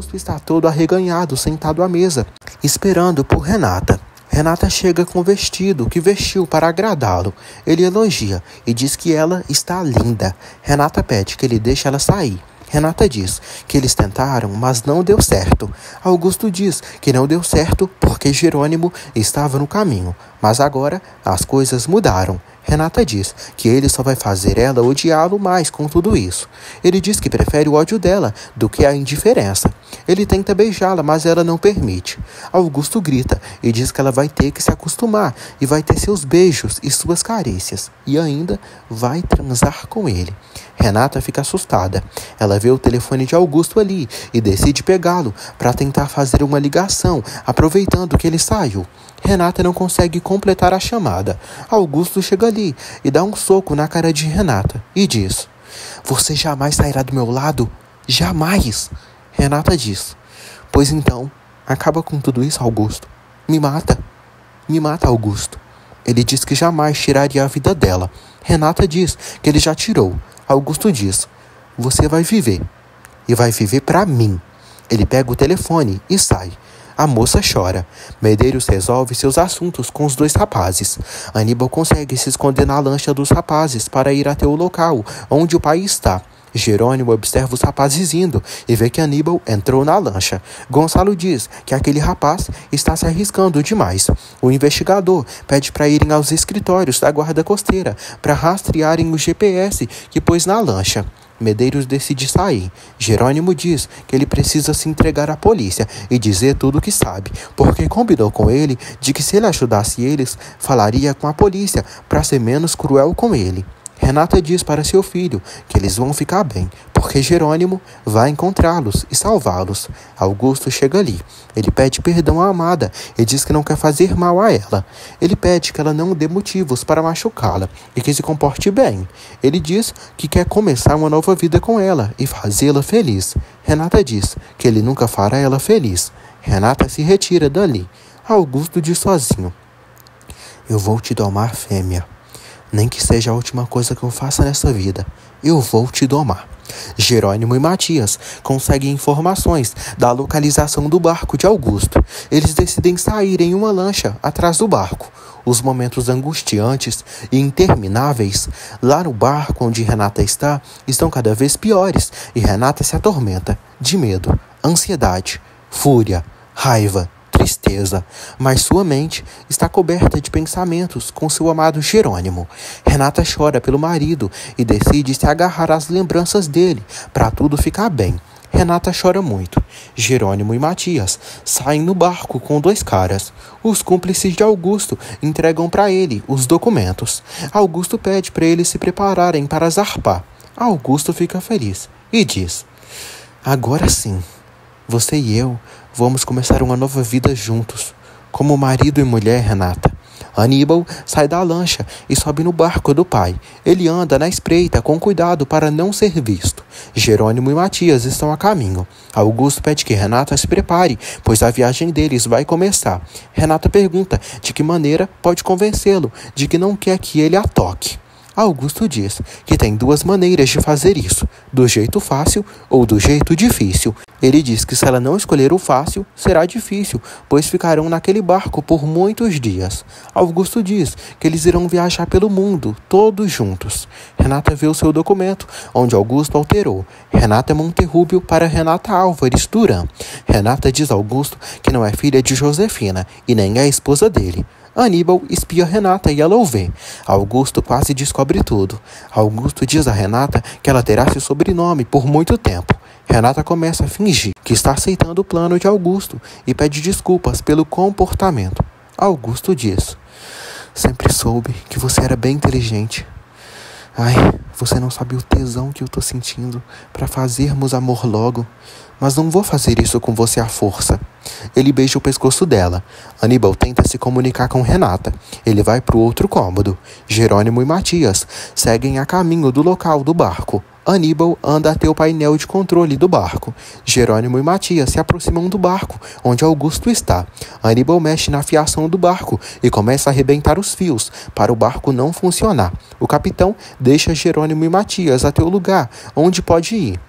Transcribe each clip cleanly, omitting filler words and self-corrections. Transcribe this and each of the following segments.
Augusto está todo arreganhado, sentado à mesa, esperando por Renata. Renata chega com o vestido que vestiu para agradá-lo. Ele elogia e diz que ela está linda. Renata pede que ele deixe ela sair. Renata diz que eles tentaram, mas não deu certo. Augusto diz que não deu certo porque Jerônimo estava no caminho, mas agora as coisas mudaram. Renata diz que ele só vai fazer ela odiá-lo mais com tudo isso. Ele diz que prefere o ódio dela do que a indiferença. Ele tenta beijá-la, mas ela não permite. Augusto grita e diz que ela vai ter que se acostumar e vai ter seus beijos e suas carícias. E ainda vai transar com ele. Renata fica assustada. Ela vê o telefone de Augusto ali e decide pegá-lo para tentar fazer uma ligação, aproveitando que ele saiu. Renata não consegue completar a chamada. Augusto chega ali e dá um soco na cara de Renata e diz: "Você jamais sairá do meu lado? Jamais!" Renata diz: "Pois então, acaba com tudo isso, Augusto. Me mata. Me mata, Augusto." Ele diz que jamais tiraria a vida dela. Renata diz que ele já tirou. Augusto diz: "Você vai viver. E vai viver pra mim." Ele pega o telefone e sai. A moça chora. Medeiros resolve seus assuntos com os dois rapazes. Aníbal consegue se esconder na lancha dos rapazes para ir até o local onde o pai está. Jerônimo observa os rapazes indo e vê que Aníbal entrou na lancha. Gonçalo diz que aquele rapaz está se arriscando demais. O investigador pede para irem aos escritórios da guarda costeira para rastrearem o GPS que pôs na lancha. Medeiros decide sair. Jerônimo diz que ele precisa se entregar à polícia e dizer tudo o que sabe, porque combinou com ele de que se ele ajudasse eles, falaria com a polícia para ser menos cruel com ele. Renata diz para seu filho que eles vão ficar bem, porque Jerônimo vai encontrá-los e salvá-los. Augusto chega ali. Ele pede perdão à amada e diz que não quer fazer mal a ela. Ele pede que ela não dê motivos para machucá-la e que se comporte bem. Ele diz que quer começar uma nova vida com ela e fazê-la feliz. Renata diz que ele nunca fará ela feliz. Renata se retira dali. Augusto diz sozinho: "Eu vou te domar, fêmea. Nem que seja a última coisa que eu faça nessa vida, eu vou te domar." Jerônimo e Matias conseguem informações da localização do barco de Augusto. Eles decidem sair em uma lancha atrás do barco. Os momentos angustiantes e intermináveis lá no barco onde Renata está estão cada vez piores e Renata se atormenta de medo, ansiedade, fúria, raiva, tristeza, mas sua mente está coberta de pensamentos com seu amado Jerônimo. Renata chora pelo marido e decide se agarrar às lembranças dele para tudo ficar bem. Renata chora muito. Jerônimo e Matias saem no barco com dois caras. Os cúmplices de Augusto entregam para ele os documentos. Augusto pede para eles se prepararem para zarpar. Augusto fica feliz e diz: "Agora sim, você e eu vamos começar uma nova vida juntos, como marido e mulher, Renata." Aníbal sai da lancha e sobe no barco do pai. Ele anda na espreita com cuidado para não ser visto. Jerônimo e Matias estão a caminho. Augusto pede que Renata se prepare, pois a viagem deles vai começar. Renata pergunta de que maneira pode convencê-lo de que não quer que ele a toque. Augusto diz que tem duas maneiras de fazer isso, do jeito fácil ou do jeito difícil. Ele diz que se ela não escolher o fácil, será difícil, pois ficarão naquele barco por muitos dias. Augusto diz que eles irão viajar pelo mundo, todos juntos. Renata vê o seu documento, onde Augusto alterou Renata Monterrúbio para Renata Álvares Duran. Renata diz a Augusto que não é filha de Josefina e nem é esposa dele. Aníbal espia Renata e ela o vê. Augusto quase descobre tudo. Augusto diz a Renata que ela terá seu sobrenome por muito tempo. Renata começa a fingir que está aceitando o plano de Augusto e pede desculpas pelo comportamento. Augusto diz: "Sempre soube que você era bem inteligente. Ai, você não sabe o tesão que eu tô sentindo para fazermos amor logo. Mas não vou fazer isso com você à força." Ele beija o pescoço dela. Aníbal tenta se comunicar com Renata. Ele vai para o outro cômodo. Jerônimo e Matias seguem a caminho do local do barco. Aníbal anda até o painel de controle do barco. Jerônimo e Matias se aproximam do barco, onde Augusto está. Aníbal mexe na fiação do barco e começa a arrebentar os fios, para o barco não funcionar. O capitão deixa Jerônimo e Matias até o lugar onde pode ir.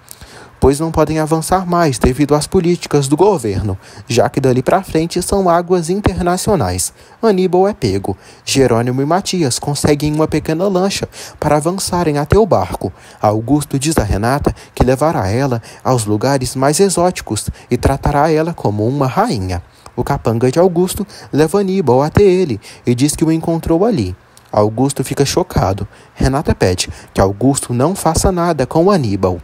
pois não podem avançar mais devido às políticas do governo, já que dali para frente são águas internacionais. Aníbal é pego. Jerônimo e Matias conseguem uma pequena lancha para avançarem até o barco. Augusto diz a Renata que levará ela aos lugares mais exóticos e tratará ela como uma rainha. O capanga de Augusto leva Aníbal até ele e diz que o encontrou ali. Augusto fica chocado. Renata pede que Augusto não faça nada com Aníbal.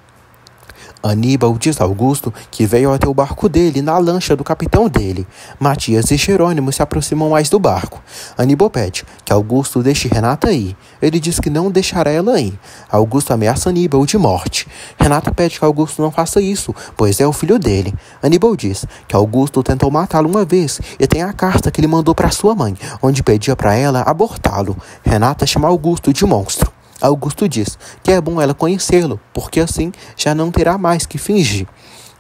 Aníbal diz a Augusto que veio até o barco dele na lancha do capitão dele. Matias e Jerônimo se aproximam mais do barco. Aníbal pede que Augusto deixe Renata ir. Ele diz que não deixará ela ir. Augusto ameaça Aníbal de morte. Renata pede que Augusto não faça isso, pois é o filho dele. Aníbal diz que Augusto tentou matá-lo uma vez e tem a carta que ele mandou para sua mãe, onde pedia para ela abortá-lo. Renata chama Augusto de monstro. Augusto diz que é bom ela conhecê-lo, porque assim já não terá mais que fingir.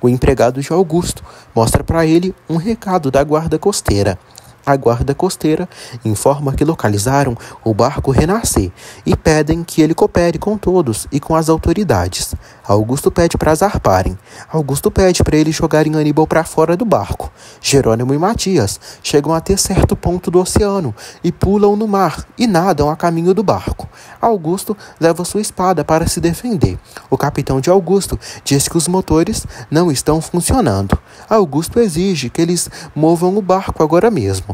O empregado de Augusto mostra para ele um recado da guarda costeira. A guarda costeira informa que localizaram o barco Renascer e pedem que ele coopere com todos e com as autoridades. Augusto pede para zarparem. Augusto pede para eles jogarem Aníbal para fora do barco. Jerônimo e Matias chegam até certo ponto do oceano e pulam no mar e nadam a caminho do barco. Augusto leva sua espada para se defender. O capitão de Augusto diz que os motores não estão funcionando. Augusto exige que eles movam o barco agora mesmo.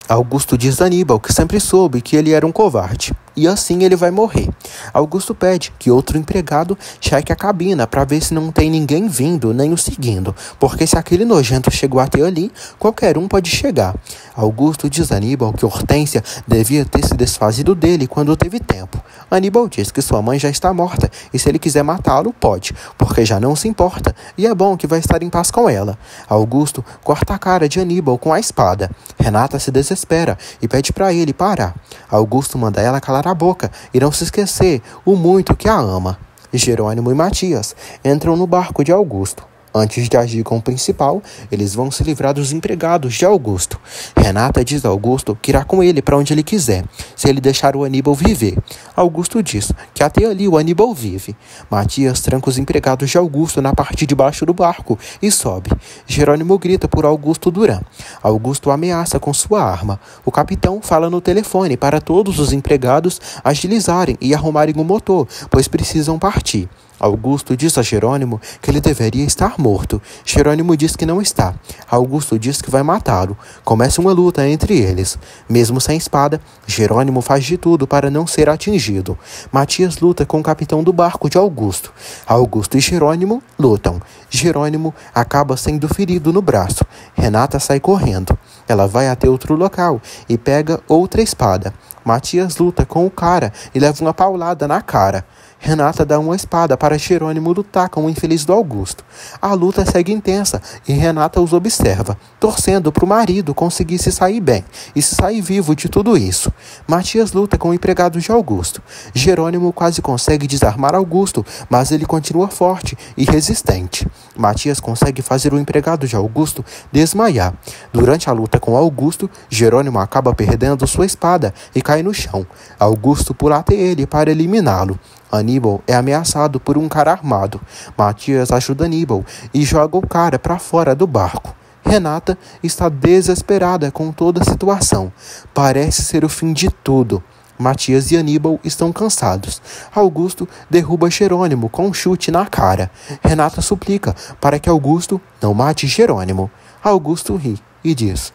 Augusto diz a Aníbal que sempre soube que ele era um covarde, e assim ele vai morrer. Augusto pede que outro empregado cheque a cabina para ver se não tem ninguém vindo nem o seguindo, porque se aquele nojento chegou até ali, qualquer um pode chegar. Augusto diz a Aníbal que Hortência devia ter se desfazido dele quando teve tempo. Aníbal diz que sua mãe já está morta e se ele quiser matá-lo, pode, porque já não se importa e é bom que vai estar em paz com ela. Augusto corta a cara de Aníbal com a espada. Renata se desespera e pede para ele parar. Augusto manda ela calar a boca e não se esquecer o muito que a ama. Jerônimo e Matias entram no barco de Augusto. Antes de agir com o principal, eles vão se livrar dos empregados de Augusto. Renata diz a Augusto que irá com ele para onde ele quiser, se ele deixar o Aníbal viver. Augusto diz que até ali o Aníbal vive. Matias tranca os empregados de Augusto na parte de baixo do barco e sobe. Jerônimo grita por Augusto Duran. Augusto ameaça com sua arma. O capitão fala no telefone para todos os empregados agilizarem e arrumarem o motor, pois precisam partir. Augusto diz a Jerônimo que ele deveria estar morto. Jerônimo diz que não está. Augusto diz que vai matá-lo. Começa uma luta entre eles. Mesmo sem espada, Jerônimo faz de tudo para não ser atingido. Matias luta com o capitão do barco de Augusto. Augusto e Jerônimo lutam. Jerônimo acaba sendo ferido no braço. Renata sai correndo. Ela vai até outro local e pega outra espada. Matias luta com o cara e leva uma paulada na cara. Renata dá uma espada para Jerônimo lutar com o infeliz do Augusto. A luta segue intensa e Renata os observa, torcendo para o marido conseguir se sair bem e se sair vivo de tudo isso. Matias luta com o empregado de Augusto. Jerônimo quase consegue desarmar Augusto, mas ele continua forte e resistente. Matias consegue fazer o empregado de Augusto desmaiar. Durante a luta com Augusto, Jerônimo acaba perdendo sua espada e cai no chão. Augusto pula até ele para eliminá-lo. Aníbal é ameaçado por um cara armado. Matias ajuda Aníbal e joga o cara para fora do barco. Renata está desesperada com toda a situação. Parece ser o fim de tudo. Matias e Aníbal estão cansados. Augusto derruba Jerônimo com um chute na cara. Renata suplica para que Augusto não mate Jerônimo. Augusto ri e diz: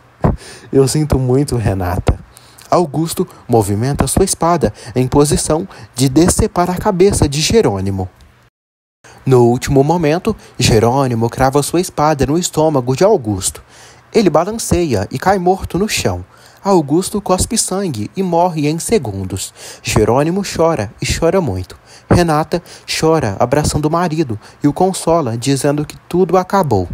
"Eu sinto muito, Renata." Augusto movimenta sua espada em posição de decepar a cabeça de Jerônimo. No último momento, Jerônimo crava sua espada no estômago de Augusto. Ele balanceia e cai morto no chão. Augusto cospe sangue e morre em segundos. Jerônimo chora e chora muito. Renata chora abraçando o marido e o consola, dizendo que tudo acabou.